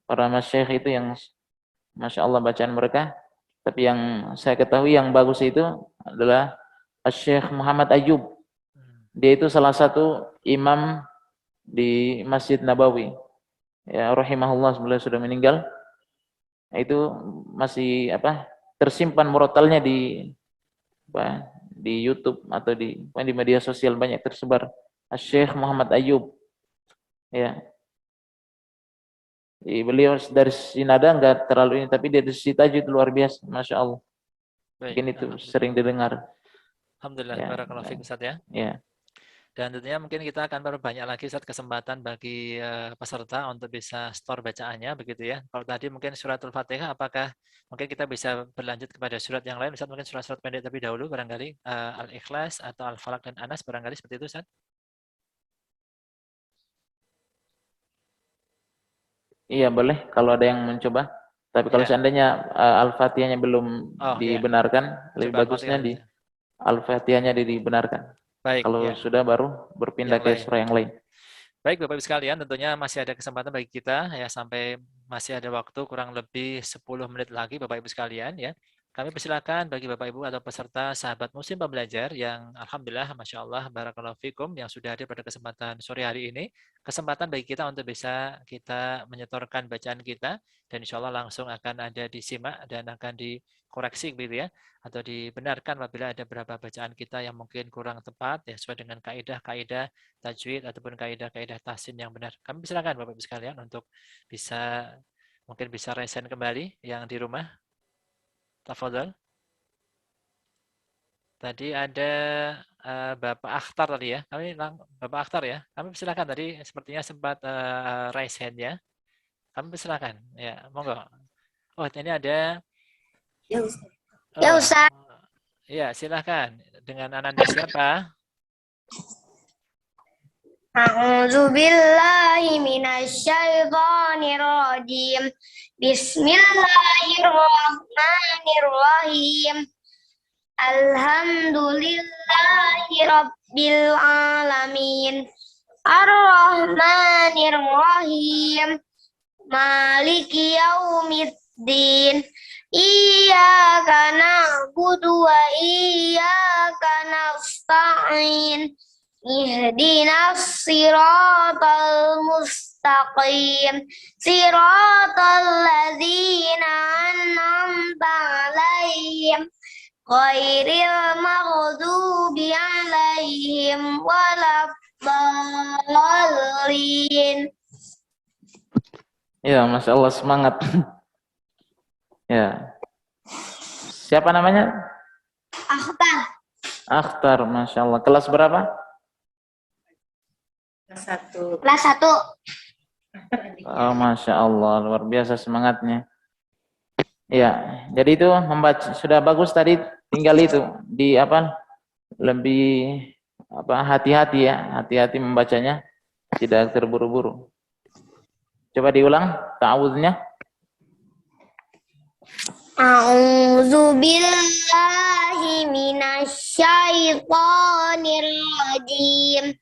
para masyayikh itu yang Masya Allah bacaan mereka, tapi yang saya ketahui yang bagus itu adalah Syekh Muhammad Ayyub. Dia itu salah satu imam di Masjid Nabawi. Ya, rahimahullah, beliau sudah meninggal. Itu masih tersimpan murotalnya di YouTube atau di media sosial, banyak tersebar. Syekh Muhammad Ayyub. Ya. Beliau dari sinada enggak terlalu ini, tapi dari sisi tajwid luar biasa, Masya Allah. Mungkin itu sering didengar. Alhamdulillah, Ya, barakallahu fiik Ustaz ya. Ya. Dan tentunya mungkin kita akan perbanyak lagi Ustaz kesempatan bagi peserta untuk bisa store bacaannya begitu ya. Kalau tadi mungkin suratul Fatihah, apakah mungkin kita bisa berlanjut kepada surat yang lain Ustaz, mungkin surat-surat pendek tapi dahulu barangkali Al-Ikhlas atau Al-Falaq dan Anas barangkali seperti itu Ustaz. Iya, boleh kalau ada yang mencoba. Tapi kalau seandainya Al-Fatihahnya belum dibenarkan, lebih Coba bagusnya di Al-Fatihahnya dibenarkan. Baik, kalau sudah baru berpindah ke surah yang lain. Baik Bapak Ibu sekalian, tentunya masih ada kesempatan bagi kita ya, sampai masih ada waktu kurang lebih 10 menit lagi Bapak Ibu sekalian ya. Kami persilakan bagi Bapak Ibu atau peserta sahabat muslim pembelajar yang alhamdulillah Masya Allah barakallahu fikum yang sudah hadir pada kesempatan sore hari ini. Kesempatan bagi kita untuk bisa kita menyetorkan bacaan kita dan insya Allah langsung akan ada disimak dan akan dikoreksi begitu ya, atau dibenarkan apabila ada beberapa bacaan kita yang mungkin kurang tepat ya, sesuai dengan kaidah-kaidah tajwid ataupun kaidah-kaidah tahsin yang benar. Kami persilakan Bapak Ibu sekalian untuk bisa mungkin bisa resen kembali yang di rumah. Tafadhol. Tadi ada Bapak Akhtar tadi ya. Bapak Akhtar ya. Kami persilakan tadi sepertinya sempat raise hand ya. Kami persilakan ya, monggo. Oh, ini ada Ya Ustaz. Ya, silakan. Dengan Ananda siapa? A'udzu billahi minasyaitonir rajim. Bismillahirrahmanirrahim. Alhamdulillahi rabbil alamin. Ar-Rahmanir Rahim. Maliki yaumiddin. Iyyaka na'budu wa iyyaka nasta'in. Ihdinas siratal mustaqim. Siratal ladzina an'amta 'alaihim ghairil maghdubi 'alaihim waladdallin. Ya, Masya Allah, semangat. Ya. Siapa namanya? Akhtar. Akhtar, Masya Allah. Kelas berapa? Kelas 1. Oh, Masya Allah, luar biasa semangatnya. Ya, jadi itu membaca sudah bagus tadi, tinggal itu lebih hati-hati ya, hati-hati membacanya, tidak terburu-buru. Coba diulang ta'awudznya. A'udzu billahi minasyaitonir rajim.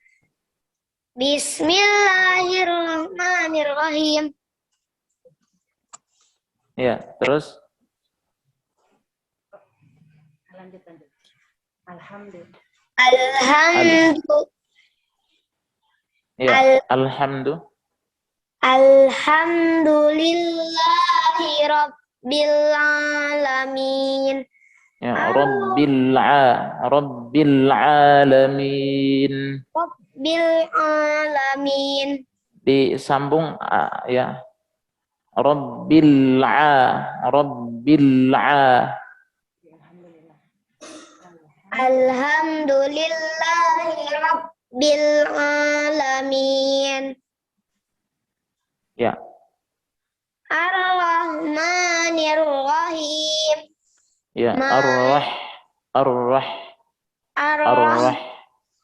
Bismillahirrahmanirrahim. Ya, terus. Alhamdulillahi rabbil alamin. Ya, rabbil alamin. Rabbil alamin. Disambung ya. Rabbil Alhamdulillahi Rabbil Alamin. Ya. Ar-Rahmanir-Rahim. Ya. Ar-Rahmanir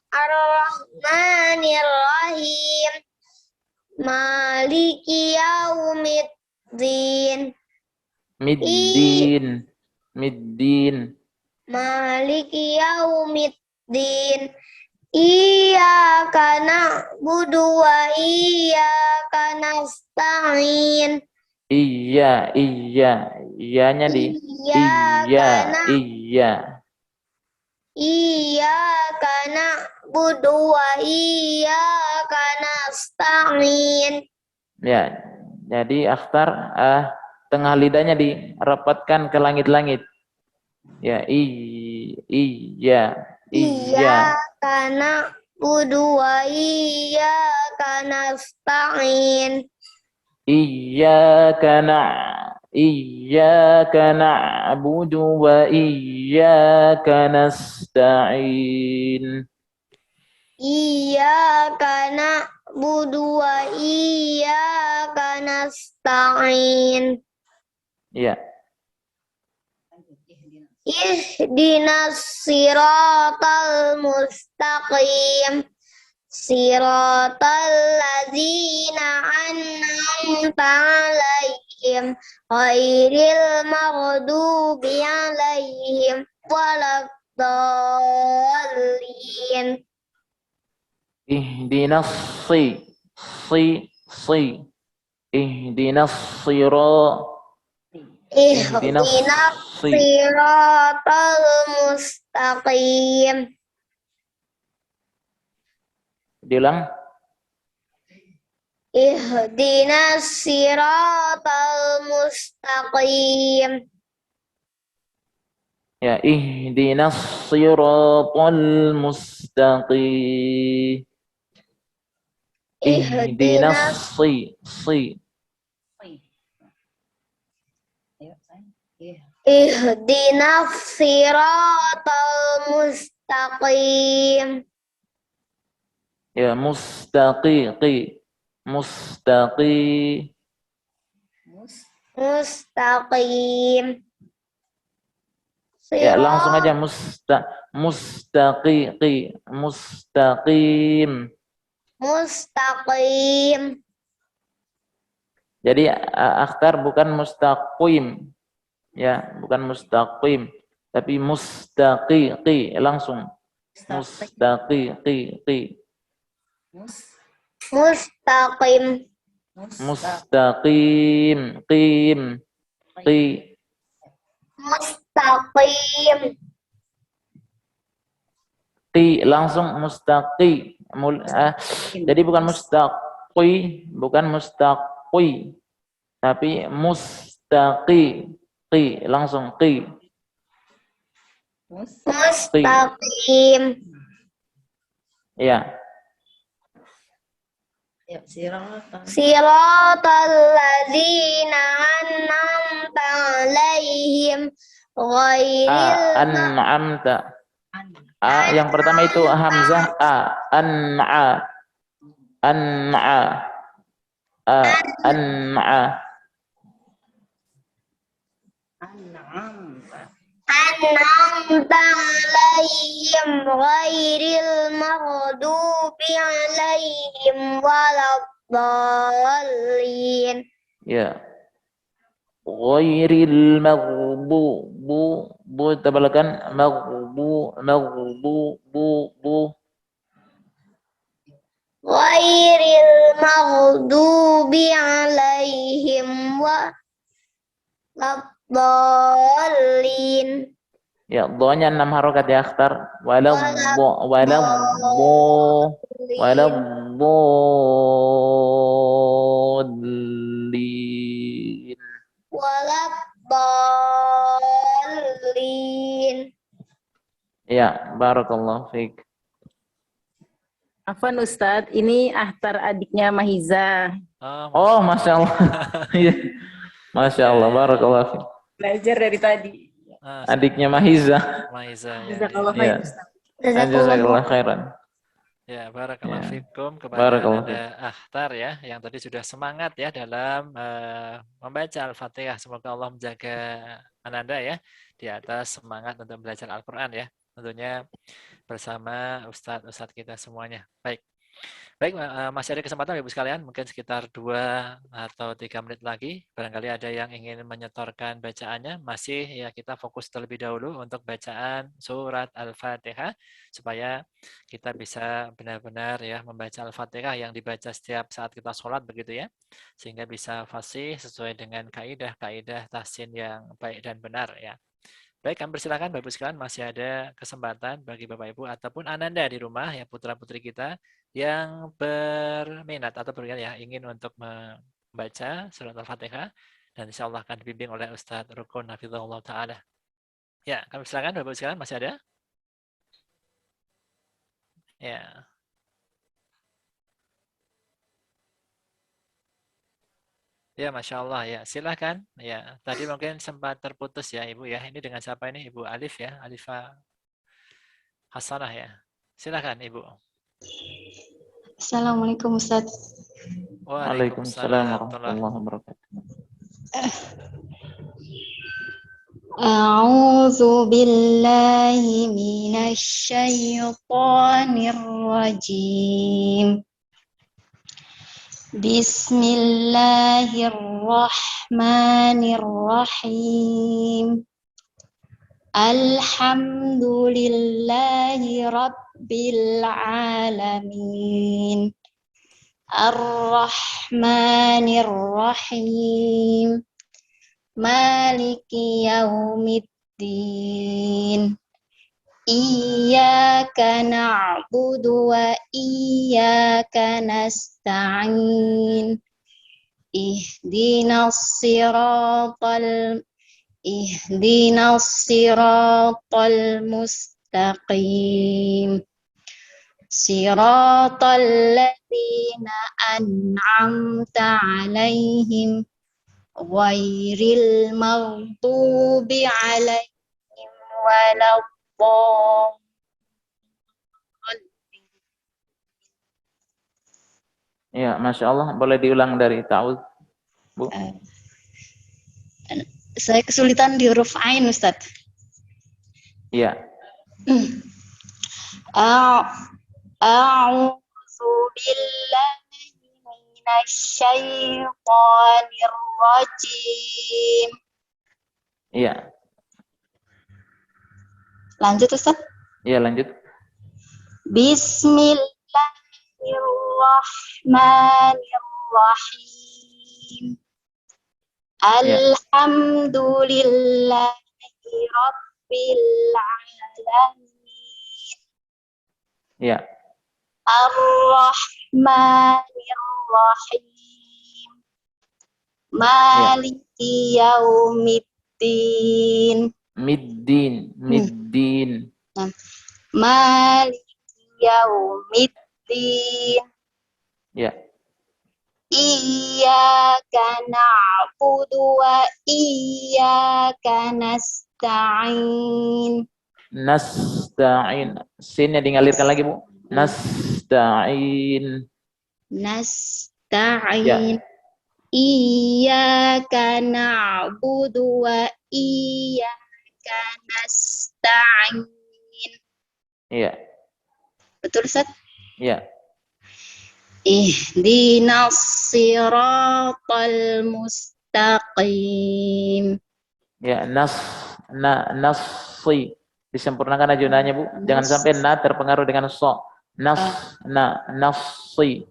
Ar-Rahmanir-Rahim. Maliki Yaumiddin. Middin. Maliki Yaumiddin. Iyyaka na'budu wa iyyaka nasta'in. Iyanya di Iyyaka na'budu wa iyyaka nasta'in. Ya, jadi akhtar tengah lidahnya dirapatkan ke langit-langit. Ya, Iyyaka na'budu wa iyyaka nasta'in. Iyyaka na'budu wa iyyaka nasta'in. Iyyaka na'budu wa iyyaka nasta'in. Ya. Ihdinas siratal mustaqim. Siratal ladzina an'amta 'alaihim ghairil maghdubi 'alaihim waladdallin. Ihdinas Ihdinas Ihdinas siratal mustaqim. Diulang. Ihdinas siratal mustaqim. Ya, ihdinas siratal mustaqim. Ihdinas Ihdinas siratal mustaqim. Ya, mustaqim. Ya, langsung aja mustaqim. Jadi akhtar bukan mustaqim. Ya, bukan mustaqim, tapi mustaqi langsung. Mustaqim. Langsung mustaqi. Jadi bukan mustaqi, tapi mustaqi. Langsung Mustaqim. Ya. Siratal ladzina an'amta 'alaihim ghairil An'amta. Yang pertama itu hamzah an'a. an'amta 'alaihim ghairil maghdubi 'alaihim waladdallin. Ya. Ghairil maghdubi tabalakan maghdubi. Ghairil maghdubi 'alaihim waladdallin. Ya, dha-nya 6 harokat ya akhtar. Waladdallin. Waladdallin. Ya, barakallahu fiik. Afwan Ustadz, ini Ahtar adiknya Mahiza. Oh, Masya Allah. Iya. Masya Allah, barakallahu fiik. Belajar dari tadi. adiknya Mahiza. Maiza ya. Jazakallah Ya. khair, Ustaz. Jazakallah khairan. Ya, barakallahu Ya. fikum kepada Barakallahu Anda Akhtar ya, yang tadi sudah semangat ya dalam membaca Al-Fatihah. Semoga Allah menjaga Ananda ya di atas semangat untuk belajar Al-Quran ya. Tentunya bersama ustadz-ustadz kita semuanya. Baik. Baik, masih ada kesempatan Ibu sekalian, mungkin sekitar 2 atau 3 menit lagi. Barangkali ada yang ingin menyetorkan bacaannya, masih ya kita fokus terlebih dahulu untuk bacaan surat Al-Fatihah, supaya kita bisa benar-benar ya membaca Al-Fatihah yang dibaca setiap saat kita sholat begitu ya, sehingga bisa fasih sesuai dengan kaidah-kaidah tahsin yang baik dan benar ya. Baik, kami persilakan Bapak Ibu sekalian, masih ada kesempatan bagi Bapak Ibu ataupun Ananda di rumah ya, putra-putri kita yang berminat atau ya ingin untuk membaca surat Al-Fatihah, dan insya Allah akan dibimbing oleh Ustadz Rukun Hafizahullah Ta'ala. Ya, kami persilakan Bapak Ibu sekalian, masih ada? Ya. Ya, Masya Allah ya. Silahkan. Ya, tadi mungkin sempat terputus ya Ibu ya. Ini dengan siapa ini? Ibu Alif ya, Alifah Hasanah ya. Silahkan Ibu. Assalamualaikum Ustaz. Waalaikumsalam warahmatullahi wabarakatuh. A'udzu billahi minasy syaithanir rajim. Bismillahirrahmanirrahim. Alhamdulillahi rabbil alamin. Ar-Rahmanir Rahim. Maliki yaumiddin. Iyyaka na'budu wa iyyaka nasta'in. Ihdinas siratal mustaqim. Siratal ladzina an'amta 'alaihim ghairil maghdubi 'alaihim waladdallin. Ya, Masya Allah. Boleh diulang dari ta'awudz, Bu? Saya kesulitan di huruf Ain, Ustaz. Iya. A'udzu billahi minasy syaithanir rajim. Iya. Lanjut, Ustaz. Iya, lanjut. Bismillahirrahmanirrahim. Alhamdulillahi rabbil alamin. Iya. Ar-Rahmanir-Rahim. Maliki yaumiddin. Middin. Maliki yaumiddin. Ya. Iyyaka na'budu wa iyyaka nasta'in. Nasta'in. Sinnya dialirkan lagi, Bu. Nasta'in. Nasta'in. Iyyaka na'budu wa iyyaka nasta'in. Iya. Betul, Ustaz? Iya. Ihdinas siratal mustaqim. Ya, nasi. Disempurnakan ajunannya, Bu. Jangan sampai na terpengaruh dengan so. Nasi.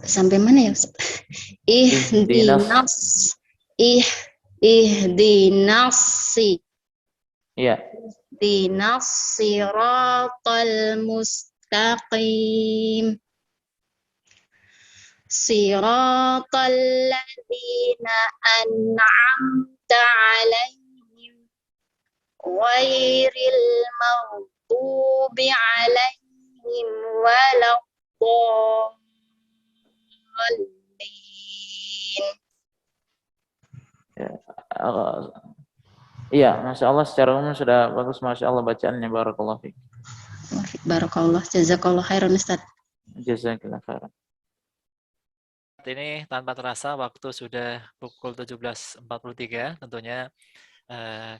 Sampai mana ya, Ustaz? Ihdinas. Iya. Ihdinas siratal mustaqim. Siratal ladzina an'amta 'alaihim ghairil maghdubi 'alaihim waladdallin. Iya, Masya Allah secara umum sudah bagus, Masya Allah bacaannya. Barakallahu fiik. Barakallah, jazakallah khairan Ustaz. Jazakallahu khairan. Ini tanpa terasa waktu sudah pukul 17.43. Tentunya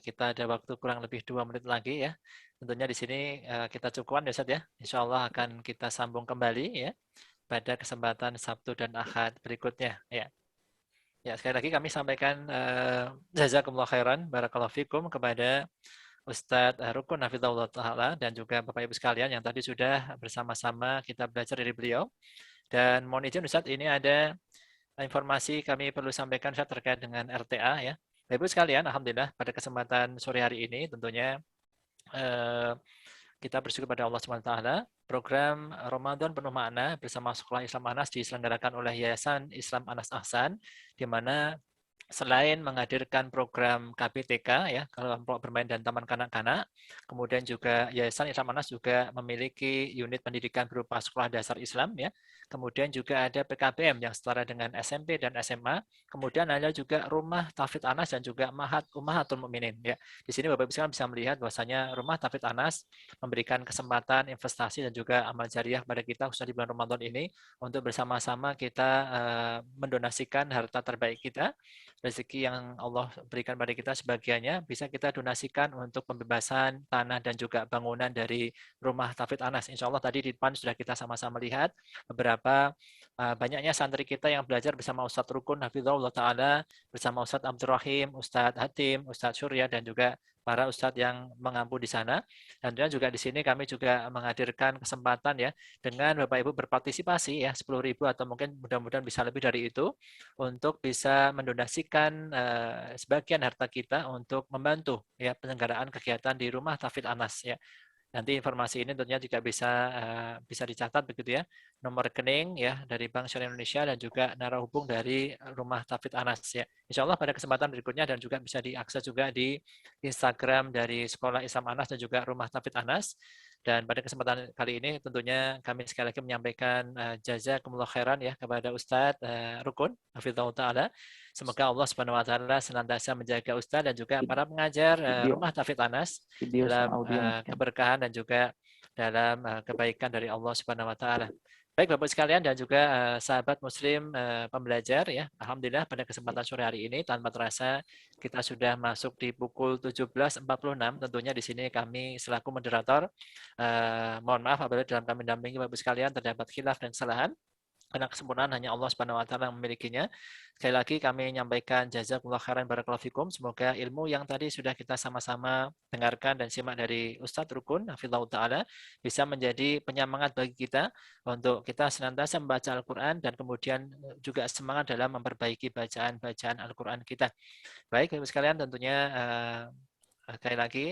kita ada waktu kurang lebih 2 menit lagi ya. Tentunya di sini kita cukupkan ya Ustaz ya. Insya Allah akan kita sambung kembali ya pada kesempatan Sabtu dan Ahad berikutnya ya. Ya, sekali lagi kami sampaikan jazakumullah khairan barakallahu fikum kepada Ustadz Rukun Hafizahullah Ta'ala dan juga Bapak Ibu sekalian yang tadi sudah bersama-sama kita belajar dari beliau. Dan mohon izin Ustadz, ini ada informasi kami perlu sampaikan Ustadz terkait dengan RTA ya. Bapak Ibu sekalian, alhamdulillah pada kesempatan sore hari ini tentunya kita bersyukur pada Allah SWT. Program Ramadan Penuh Makna bersama Sekolah Islam Anas diselenggarakan oleh Yayasan Islam Anas Ahsan, di mana selain menghadirkan program KBTK ya, kelompok bermain dan taman kanak-kanak, kemudian juga Yayasan Islam Anas juga memiliki unit pendidikan berupa sekolah dasar Islam ya. Kemudian juga ada PKBM yang setara dengan SMP dan SMA. Kemudian ada juga Rumah Tahfidz Anas dan juga Mahat Ummahatul Mukminin ya. Di sini Bapak Ibu sekalian bisa melihat bahwasanya Rumah Tahfidz Anas memberikan kesempatan investasi dan juga amal jariah pada kita khususnya di bulan Ramadan ini untuk bersama-sama kita mendonasikan harta terbaik kita, rezeki yang Allah berikan pada kita sebagiannya bisa kita donasikan untuk pembebasan tanah dan juga bangunan dari Rumah Tahfidz Anas. Insya Allah tadi di depan sudah kita sama-sama lihat beberapa banyaknya santri kita yang belajar bersama Ustadz Rukun Hafizahullah Ta'ala, bersama Ustadz Abdurrahim, Ustadz Hatim, Ustadz Surya, dan juga para Ustadz yang mengampu di sana. Dan juga di sini kami juga menghadirkan kesempatan ya dengan Bapak Ibu berpartisipasi ya 10.000 atau mungkin mudah-mudahan bisa lebih dari itu untuk bisa mendonasikan sebagian harta kita untuk membantu ya penyelenggaraan kegiatan di Rumah Tahfidz Anas ya. Nanti informasi ini tentunya juga bisa dicatat begitu ya, nomor rekening ya dari Bank Syariah Indonesia dan juga narahubung dari Rumah Tahfidz Anas ya. Insya Allah pada kesempatan berikutnya dan juga bisa diakses juga di Instagram dari Sekolah Islam Anas dan juga Rumah Tahfidz Anas. Dan pada kesempatan kali ini tentunya kami sekali lagi menyampaikan jazakumullah khairan ya kepada Ustadz Rukun Hafizahullah Ta'ala. Semoga Allah Subhanahu wa taala senantiasa menjaga Ustadz dan juga para pengajar Rumah Tahfidz Anas dalam keberkahan dan juga dalam kebaikan dari Allah Subhanahu wa taala. Baik Bapak sekalian dan juga sahabat muslim pembelajar ya. Alhamdulillah pada kesempatan sore hari ini tanpa terasa kita sudah masuk di pukul 17.46. Tentunya di sini kami selaku moderator mohon maaf apabila dalam kami dampingi Bapak sekalian terdapat khilaf dan kesalahan. Karena kesempurnaan hanya Allah Subhanahu wa taala yang memilikinya. Sekali lagi kami menyampaikan jazakumullah khairan barakallahu fikum. Semoga ilmu yang tadi sudah kita sama-sama dengarkan dan simak dari Ustadz Rukun hafizahullah taala bisa menjadi penyemangat bagi kita untuk kita senantiasa membaca Al-Qur'an dan kemudian juga semangat dalam memperbaiki bacaan-bacaan Al-Qur'an kita. Baik, Bapak sekalian tentunya sekali lagi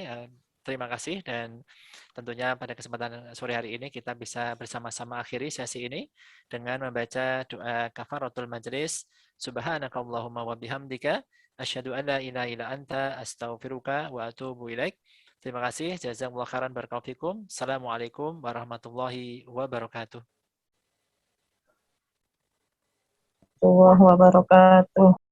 terima kasih dan tentunya pada kesempatan sore hari ini kita bisa bersama-sama akhiri sesi ini dengan membaca doa kafaratul majlis. Subhanakallahumma wa bihamdika asyhadu an la ilaha illa anta astaghfiruka wa atubu ilaik. Terima kasih. Jazakumullah khairan barakallahu fikum. Assalamualaikum warahmatullahi wabarakatuh. Warahmatullahi wabarakatuh.